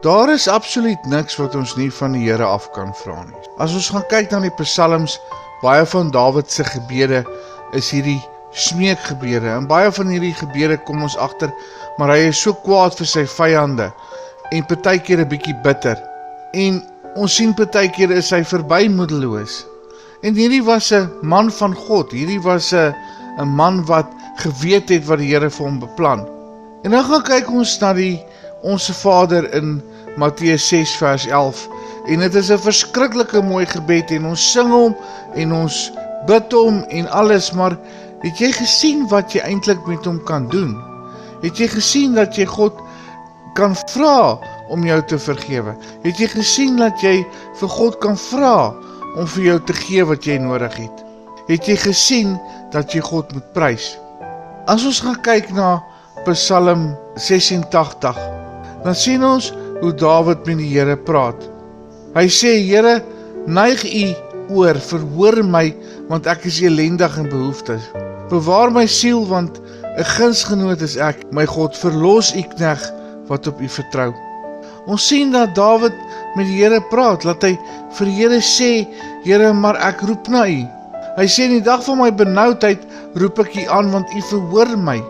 Daar is absoluut niks wat ons nie van die Here af kan vra nie. As ons gaan kyk na die psalms, baie van Dawid se gebede is hierdie smeekgebede. En baie van hierdie gebede kom ons agter, maar hy is so kwaad vir sy vyande en partykeer 'n bietjie bitter. En ons sien partykeer is hy verbymoedeloos. En hierdie was 'n man van God. Hierdie was 'n man wat geweet het wat die Here vir hom beplan. En dan gaan kyk ons na die Onse Vader in Matteus 6 vers 11. En dit is 'n verskriklike mooi gebed en ons sing hom en ons bid hom en alles, maar het jy gesien wat jy eintlik met hom kan doen? Het jy gesien dat jy God kan vra om jou te vergewe? Het jy gesien dat jy vir God kan vra om vir jou te gee wat jy nodig het? Het jy gesien dat jy God moet prys? As ons gaan kyk na Psalm 86, dan sien ons hoe Dawid met die Here praat. Hy sê, Here, neig u oor, verhoor my, want ek is elendig en behoeftig. Bewaar my siel, want 'n gunsgenoot is ek. My God, verlos u knegt wat op u vertrou. Ons sien dat Dawid met die Here praat, laat hy vir die Here sê, Here, maar ek roep na u. Hy sê, in die dag van my benoudheid roep ek u aan, want u verhoor my.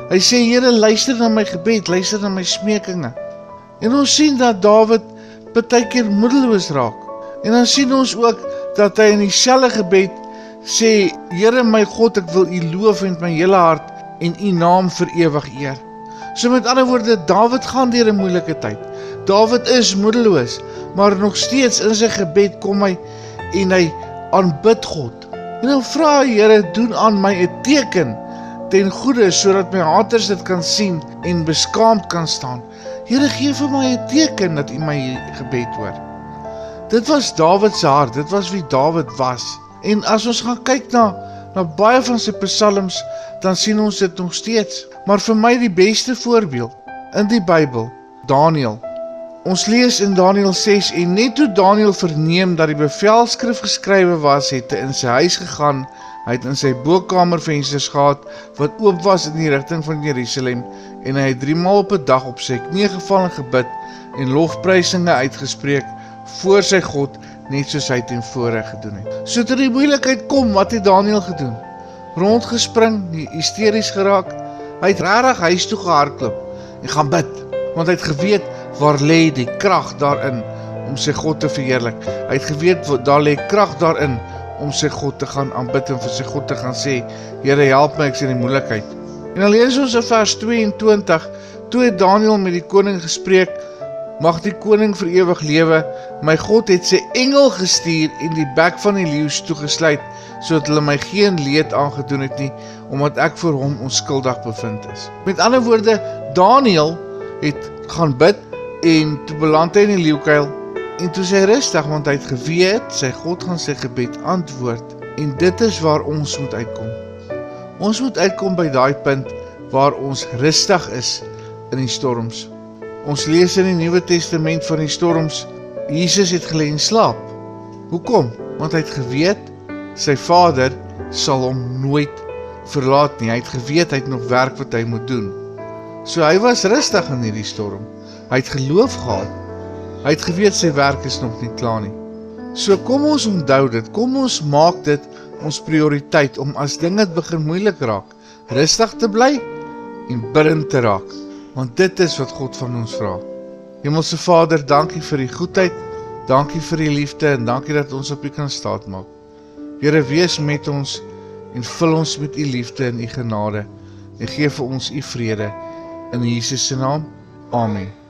Hy sê, Here, luister na my gebed, luister na my smeekinge. En ons sien dat Dawid partykeer moedeloos raak. En dan sien ons ook dat hy in dieselfde gebed sê, Here my God, ek wil u loof met my hele hart en u naam vir ewig eer. So met ander woorde, Dawid gaan deur 'n moeilike tyd. Dawid is moedeloos, maar nog steeds in sy gebed kom hy en hy aanbid God. En dan vra hy, Here, doen aan my 'n teken ten goeie, sodat my haters dit kan sien en beskaamd kan staan. Here, gee vir my 'n teken dat u my gebed hoor. Dit was Dawid se hart, dit was wie Dawid was. En as ons gaan kyk na baie van sy psalms, dan sien ons dit nog steeds. Maar vir my die beste voorbeeld in die Bybel, Daniël. Ons lees in Daniël 6, en net toe Daniël verneem dat die bevelskrif geskrywe was, het hy in sy huis gegaan. Hy het in sy bokamervensters gehad, wat oop was in die rigting van Jerusalem, en hy het 3 maal op 'n dag op sy knie geval en gebid, en lofprysinge uitgespreek voor sy God, net soos hy teenvore gedoen het. So toe die moeilikheid kom, wat het Daniël gedoen? Rondgespring, hysteries geraak. Hy het regtig huis toe gehardloop en gaan bid, want hy het geweet waar lê die krag daarin om sy God te verheerlik. Hy het geweet daar lê krag daarin om sy God te gaan aanbid en vir sy God te gaan sê, Here, help my, ek is in die moeilikheid. En dan lees ons in vers 22, toe het Daniël met die koning gespreek, mag die koning vir ewig lewe, my God het sy engel gestuur en die bek van die leeu's toegesluit, sodat hulle my geen leed aangedoen het nie, omdat ek vir hom onskuldig bevind is. Met ander woorde, Daniël het gaan bid, en toe beland hy in die leeukuil, en toe sy rustig, want hy het geweet, sy God gaan sy gebed antwoord, en dit is waar ons moet uitkom. Ons moet uitkom by daai punt, waar ons rustig is in die storms. Ons lees in die Nuwe Testament van die storms, Jesus het gelê en slaap. Hoekom? Want hy het geweet, sy Vader sal hom nooit verlaat nie. Hy het geweet, hy het nog werk wat hy moet doen. So hy was rustig in hierdie storm. Hy het geloof gehad. Hy het geweet, sy werk is nog nie klaar nie. So kom ons onthou dit, kom ons maak dit ons prioriteit, om as dinge begin moeilik raak, rustig te bly en bidend te raak. Want dit is wat God van ons vra. Hemelse Vader, dankie vir die goedheid, dankie vir die liefde, en dankie dat ons op U kan staatmaak. Here, wees met ons, en vul ons met U liefde en U genade, en gee vir ons U vrede, in Jesus se naam, Amen.